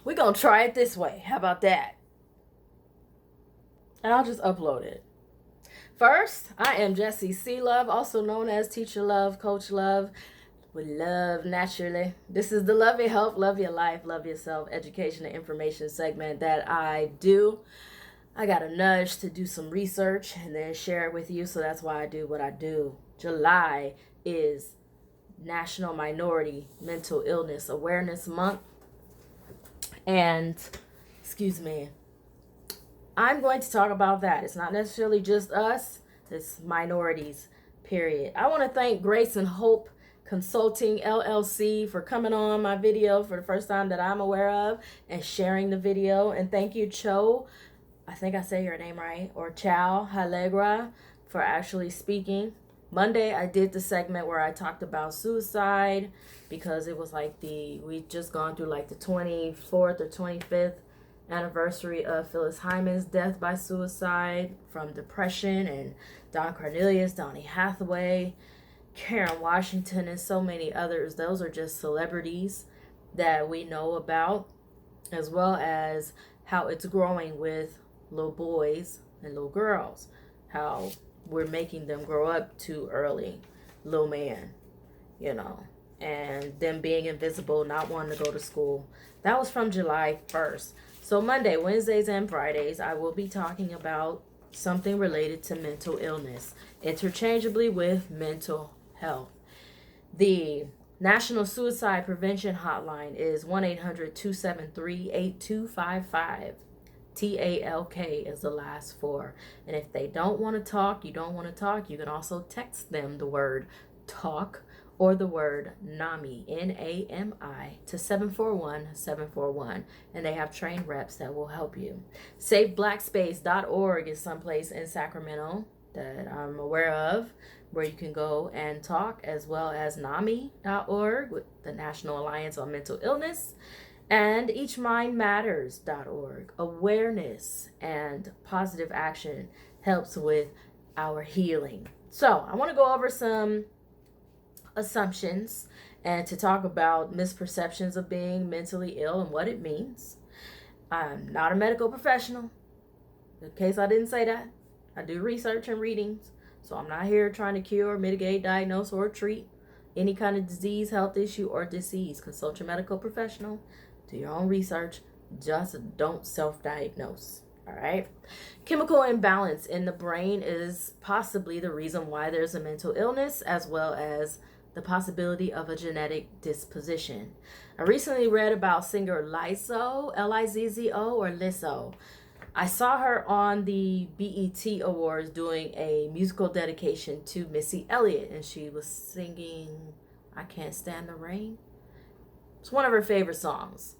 We're going to try it this way. How about that? And I'll just upload it. First, I am Jessie C. Love, also known as Teacher Love, Coach Love, with love naturally. This is the Love Your Health, Love Your Life, Love Yourself education and information segment that I do. I got a nudge to do some research and then share it with you, so that's why I do what I do. July is National Minority Mental Illness Awareness Month. And, excuse me, I'm going to talk about that. It's not necessarily just us, it's minorities, period. I want to thank Grace and Hope Consulting LLC for coming on my video for the first time that I'm aware of and sharing the video. And thank you, Cho, I think I say your name right, or Chow Halegra, for actually speaking. Monday, I did the segment where I talked about suicide because it was like we just gone through like the 24th or 25th anniversary of Phyllis Hyman's death by suicide from depression, and Don Cornelius, Donny Hathaway, Karen Washington, and so many others. Those are just celebrities that we know about, as well as how it's growing with little boys and little girls, how we're making them grow up too early, little man, and them being invisible, not wanting to go to school. That was from July 1st. So Monday, Wednesdays, and Fridays, I will be talking about something related to mental illness, interchangeably with mental health. The National Suicide Prevention Hotline is 1-800-273-8255. TALK is the last four. And if they don't want to talk, you can also text them the word talk or the word NAMI, NAMI, to 741-741. And they have trained reps that will help you. SafeBlackSpace.org is someplace in Sacramento that I'm aware of where you can go and talk, as well as NAMI.org, with the National Alliance on Mental Illness, and EachMindMatters.org. Awareness and positive action helps with our healing. So I want to go over some assumptions and to talk about misperceptions of being mentally ill and what it means. I'm not a medical professional. In case I didn't say that, I do research and readings. So I'm not here trying to cure, mitigate, diagnose, or treat any kind of disease, health issue, or disease. Consult your medical professional. Do your own research. Just don't self-diagnose. All right. Chemical imbalance in the brain is possibly the reason why there's a mental illness, as well as the possibility of a genetic disposition. I recently read about singer Lizzo, Lizzo, or Lizzo. I saw her on the BET Awards doing a musical dedication to Missy Elliott, and she was singing I Can't Stand the Rain. It's one of her favorite songs.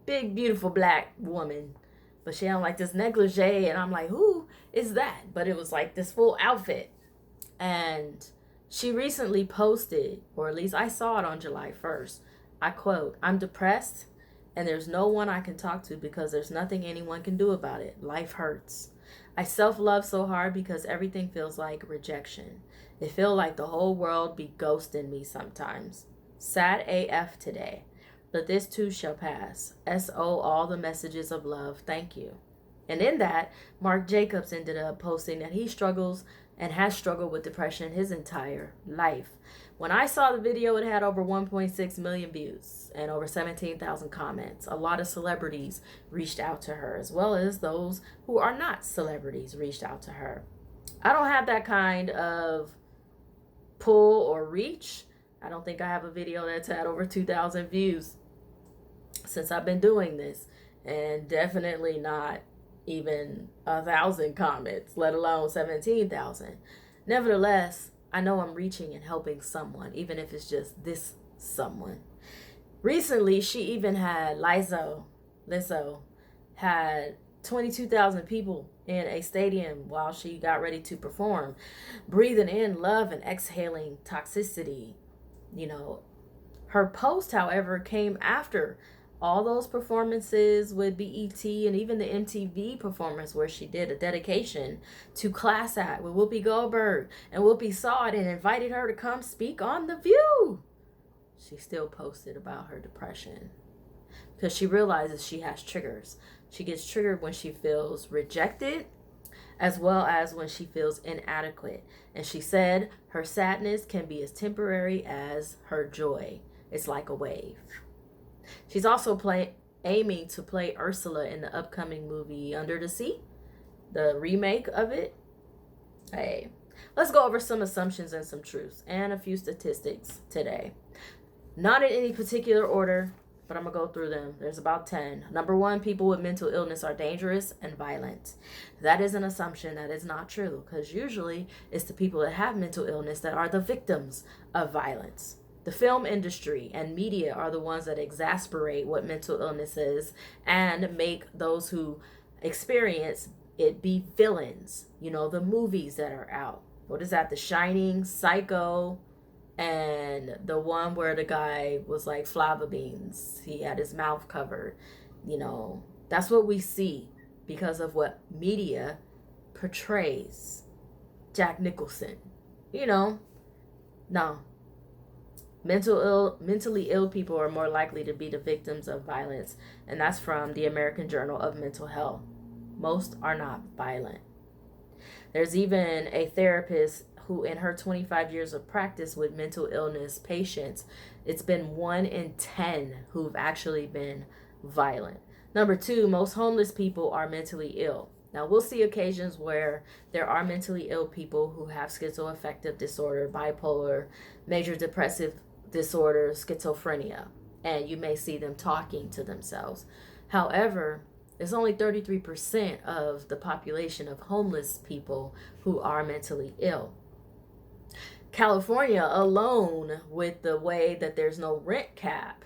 Big, beautiful black woman, but she had like this negligee, and I'm like, who is that? But it was like this full outfit. And she recently posted, or at least I saw it on July 1st. I quote, "I'm depressed and there's no one I can talk to because there's nothing anyone can do about it. Life hurts. I self-love so hard because everything feels like rejection. It feels like the whole world be ghosting me sometimes. Sad AF today. But this too shall pass. SO all the messages of love. Thank you." And in that, Marc Jacobs ended up posting that he struggles and has struggled with depression his entire life. When I saw the video, it had over 1.6 million views and over 17,000 comments. A lot of celebrities reached out to her, as well as those who are not celebrities reached out to her. I don't have that kind of pull or reach. I don't think I have a video that's had over 2,000 views since I've been doing this, and definitely not even 1,000 comments, let alone 17,000. Nevertheless, I know I'm reaching and helping someone, even if it's just this someone. Recently, she even had Lizzo had 22,000 people in a stadium while she got ready to perform, breathing in love and exhaling toxicity. Her post, however, came after all those performances with BET and even the MTV performance where she did a dedication to Class Act with Whoopi Goldberg, and Whoopi saw it and invited her to come speak on The View. She still posted about her depression. because she realizes she has triggers. She gets triggered when she feels rejected, as well as when she feels inadequate. And she said her sadness can be as temporary as her joy. It's like a wave. She's also aiming to play Ursula in the upcoming movie Under the Sea, the remake of it. Hey, let's go over some assumptions and some truths and a few statistics today. Not in any particular order, but I'm going to go through them. There's about 10. Number 1, people with mental illness are dangerous and violent. That is an assumption that is not true, because usually it's the people that have mental illness that are the victims of violence. The film industry and media are the ones that exasperate what mental illness is and make those who experience it be villains. You know, the movies that are out. What is that? The Shining, Psycho, and the one where the guy was like flava beans. He had his mouth covered. You know, that's what we see because of what media portrays. Jack Nicholson. You know, no. Mentally ill people are more likely to be the victims of violence, and that's from the American Journal of Mental Health. Most are not violent. There's even a therapist who, in her 25 years of practice with mental illness patients, it's been 1 in 10 who've actually been violent. Number 2, most homeless people are mentally ill. Now, we'll see occasions where there are mentally ill people who have schizoaffective disorder, bipolar, major depressive disorder, schizophrenia, and you may see them talking to themselves. However, it's only 33% of the population of homeless people who are mentally ill. California alone, with the way that there's no rent cap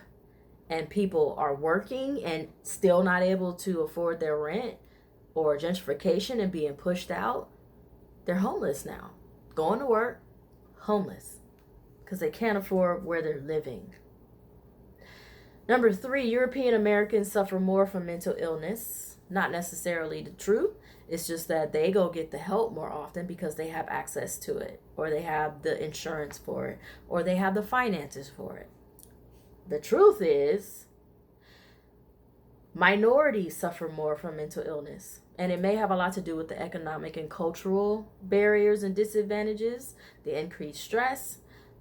and people are working and still not able to afford their rent, or gentrification and being pushed out, they're homeless now. Going to work, homeless, because they can't afford where they're living. Number 3, European Americans suffer more from mental illness. Not necessarily the truth. It's just that they go get the help more often because they have access to it, or they have the insurance for it, or they have the finances for it. The truth is, minorities suffer more from mental illness, and it may have a lot to do with the economic and cultural barriers and disadvantages, the increased stress,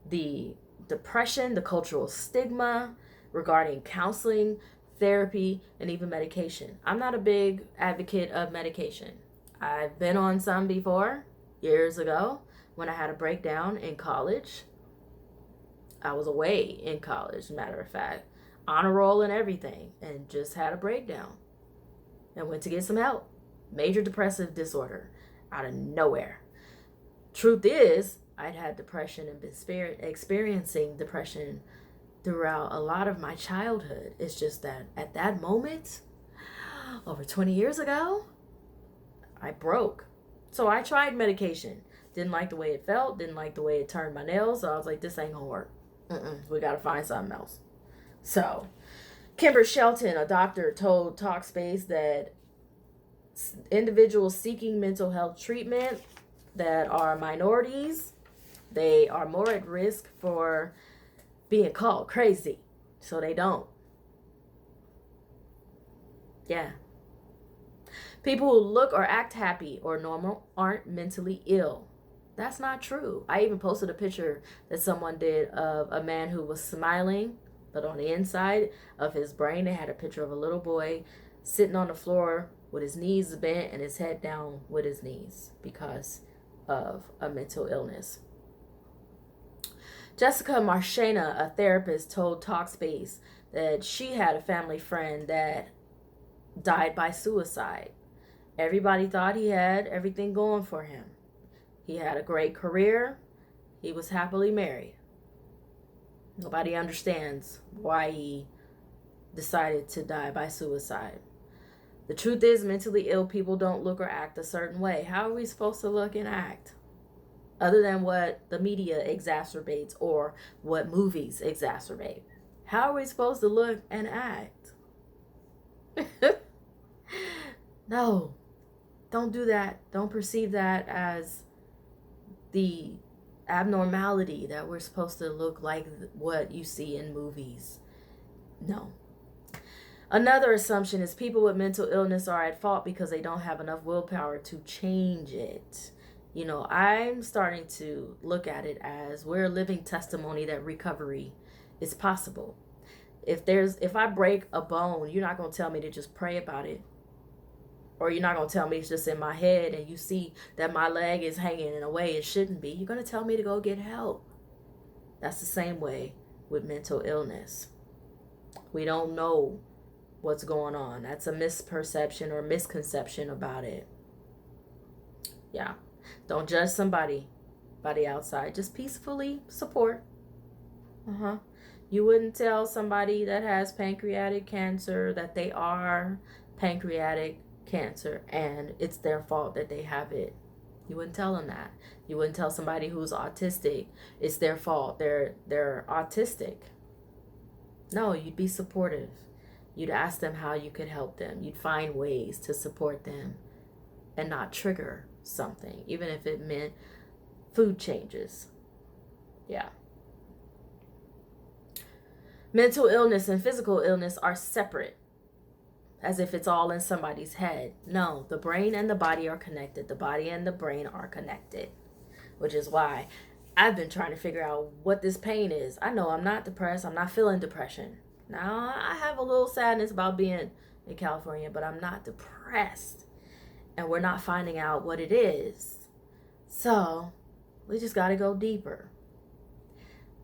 the depression, the cultural stigma regarding counseling, therapy, and even medication. I'm not a big advocate of medication. I've been on some before, years ago, when I had a breakdown in college. I was away in college, matter of fact, honor roll and everything, and just had a breakdown and went to get some help. Major depressive disorder out of nowhere. Truth is, I'd had depression and been experiencing depression throughout a lot of my childhood. It's just that at that moment, over 20 years ago, I broke. So I tried medication. Didn't like the way it felt, didn't like the way it turned my nails, so I was like, this ain't gonna work. We gotta find something else. So, Kimber Shelton, a doctor, told Talkspace that individuals seeking mental health treatment that are minorities, they are more at risk for being called crazy. So they don't. Yeah. People who look or act happy or normal aren't mentally ill. That's not true. I even posted a picture that someone did of a man who was smiling, but on the inside of his brain, they had a picture of a little boy sitting on the floor with his knees bent and his head down with his knees because of a mental illness. Jessica Marchena, a therapist, told Talkspace that she had a family friend that died by suicide. Everybody thought he had everything going for him. He had a great career. He was happily married. Nobody understands why he decided to die by suicide. The truth is, mentally ill people don't look or act a certain way. How are we supposed to look and act? Other than what the media exacerbates or what movies exacerbate. How are we supposed to look and act? No, don't do that. Don't perceive that as the abnormality that we're supposed to look like what you see in movies. No. Another assumption is people with mental illness are at fault because they don't have enough willpower to change it. I'm starting to look at it as we're a living testimony that recovery is possible. If I break a bone, you're not going to tell me to just pray about it. Or you're not going to tell me it's just in my head and you see that my leg is hanging in a way it shouldn't be. You're going to tell me to go get help. That's the same way with mental illness. We don't know what's going on. That's a misperception or misconception about it. Yeah. Don't judge somebody by the outside. Just peacefully support. You wouldn't tell somebody that has pancreatic cancer that they are pancreatic cancer and it's their fault that they have it. You wouldn't tell them that. You wouldn't tell somebody who's autistic it's their fault. They're autistic. No, you'd be supportive. You'd ask them how you could help them. You'd find ways to support them and not trigger something, even if it meant food changes. Yeah. Mental illness and physical illness are separate, as if it's all in somebody's head. No, the brain and the body are connected. The body and the brain are connected, which is why I've been trying to figure out what this pain is. I know I'm not depressed. I'm not feeling depression. Now, I have a little sadness about being in California, but I'm not depressed. And we're not finding out what it is. So, we just got to go deeper.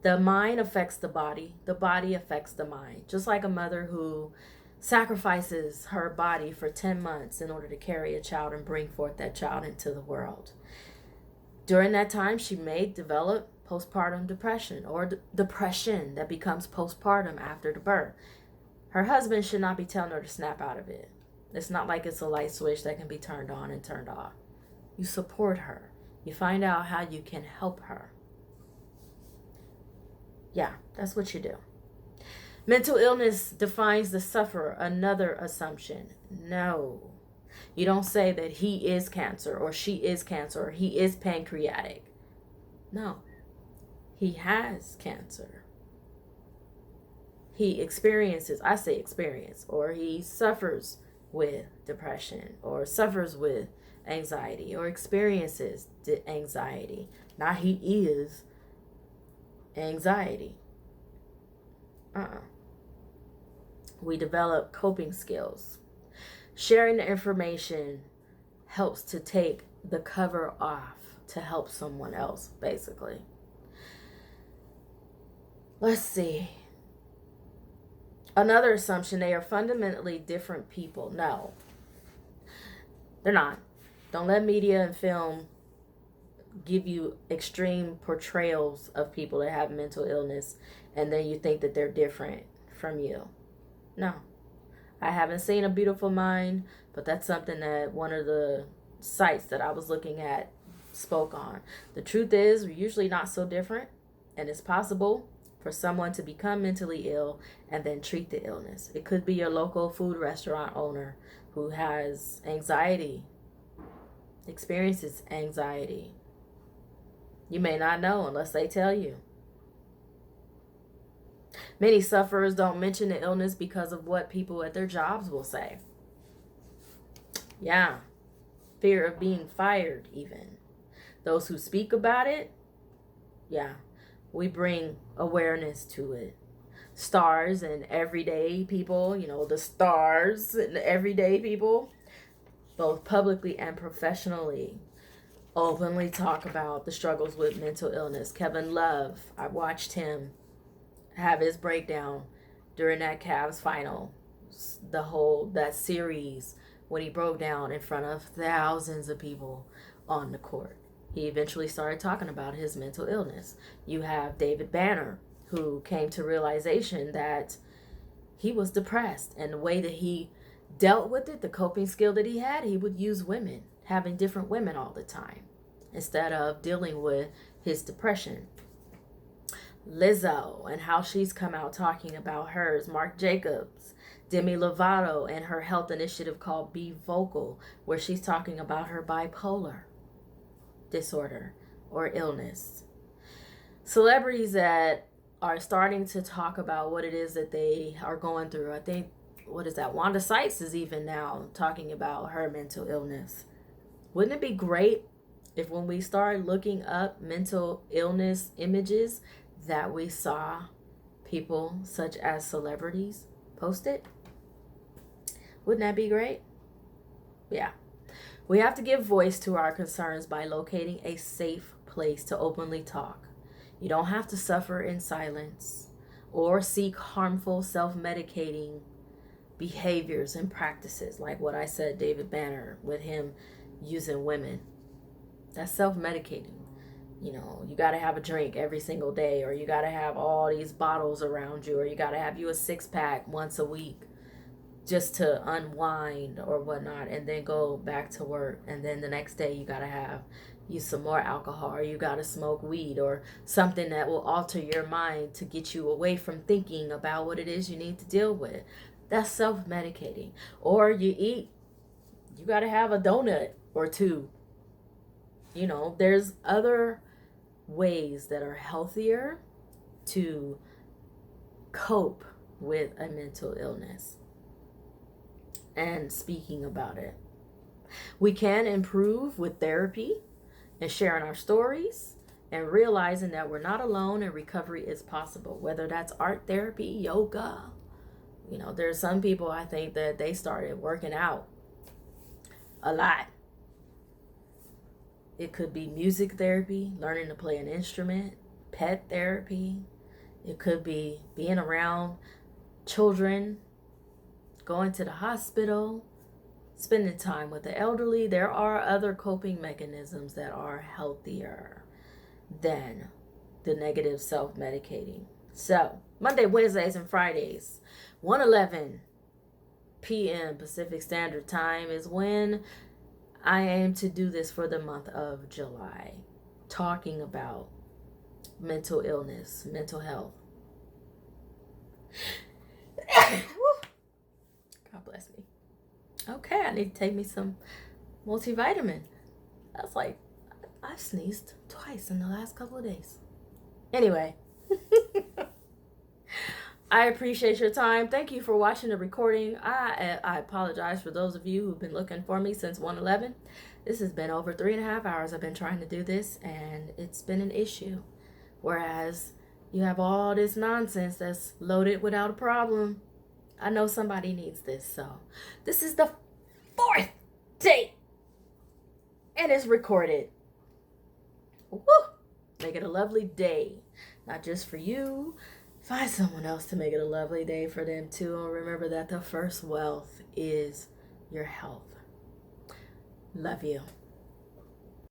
The mind affects the body affects the mind. Just like a mother who sacrifices her body for 10 months in order to carry a child and bring forth that child into the world. During that time, she may develop postpartum depression or depression that becomes postpartum after the birth. Her husband should not be telling her to snap out of it. It's not like it's a light switch that can be turned on and turned off. You support her. You find out how you can help her. Yeah, that's what you do. Mental illness defines the sufferer. Another assumption. No. You don't say that he is cancer or she is cancer or he is pancreatic. No. He has cancer. He experiences, I say experience, or he suffers with depression or suffers with anxiety or experiences anxiety. Not he is anxiety. We develop coping skills. Sharing the information helps to take the cover off to help someone else, basically. Let's see. Another assumption, they are fundamentally different people. No, they're not. Don't let media and film give you extreme portrayals of people that have mental illness and then you think that they're different from you. No. I haven't seen A Beautiful Mind, but that's something that one of the sites that I was looking at spoke on. The truth is, we're usually not so different, and it's possible for someone to become mentally ill and then treat the illness. It could be your local food restaurant owner who has anxiety, experiences anxiety. You may not know unless they tell you. Many sufferers don't mention the illness because of what people at their jobs will say. Yeah. Fear of being fired, even. Those who speak about it, yeah, we bring awareness to it. Stars and everyday people, the stars and everyday people, both publicly and professionally, openly talk about the struggles with mental illness. Kevin Love, I watched him have his breakdown during that Cavs final, that series, when he broke down in front of thousands of people on the court. He eventually started talking about his mental illness. You have David Banner, who came to realization that he was depressed, and the way that he dealt with it, the coping skill that he had, he would use women, having different women all the time instead of dealing with his depression. Lizzo and how she's come out talking about hers. Marc Jacobs, Demi Lovato and her health initiative called Be Vocal, where she's talking about her bipolar disorder or illness. Celebrities that are starting to talk about what it is that they are going through. I think what is that? Wanda Sykes is even now talking about her mental illness. Wouldn't it be great if when we start looking up mental illness images that we saw people such as celebrities post it? Wouldn't that be great? Yeah. We have to give voice to our concerns by locating a safe place to openly talk. You don't have to suffer in silence or seek harmful self-medicating behaviors and practices like what I said, David Banner, with him using women. That's self-medicating. You know, you got to have a drink every single day, or you got to have all these bottles around you, or you got to have you a six-pack once a week just to unwind or whatnot, and then go back to work. And then the next day you got to have use some more alcohol, or you got to smoke weed or something that will alter your mind to get you away from thinking about what it is you need to deal with. That's self-medicating. Or you got to have a donut or two. You know, there's other ways that are healthier to cope with a mental illness and speaking about it. We can improve with therapy and sharing our stories and realizing that we're not alone and recovery is possible, whether that's art therapy, yoga. You know, there's some people, I think, that they started working out a lot. It could be music therapy, learning to play an instrument, pet therapy. It could be being around children, going to the hospital, spending time with the elderly. There are other coping mechanisms that are healthier than the negative self-medicating. So, Monday, Wednesdays, and Fridays, 1:11 p.m. Pacific Standard Time is when I aim to do this for the month of July, talking about mental illness, mental health. God bless me. Okay, I need to take me some multivitamin. That's like, I've sneezed twice in the last couple of days. Anyway, I appreciate your time. Thank you for watching the recording. I apologize for those of you who've been looking for me since 1:11. This has been over 3.5 hours I've been trying to do this, and it's been an issue. Whereas you have all this nonsense that's loaded without a problem. I know somebody needs this, so this is the 4th day, and it's recorded. Woo! Make it a lovely day, not just for you. Find someone else to make it a lovely day for them too. And remember that the first wealth is your health. Love you.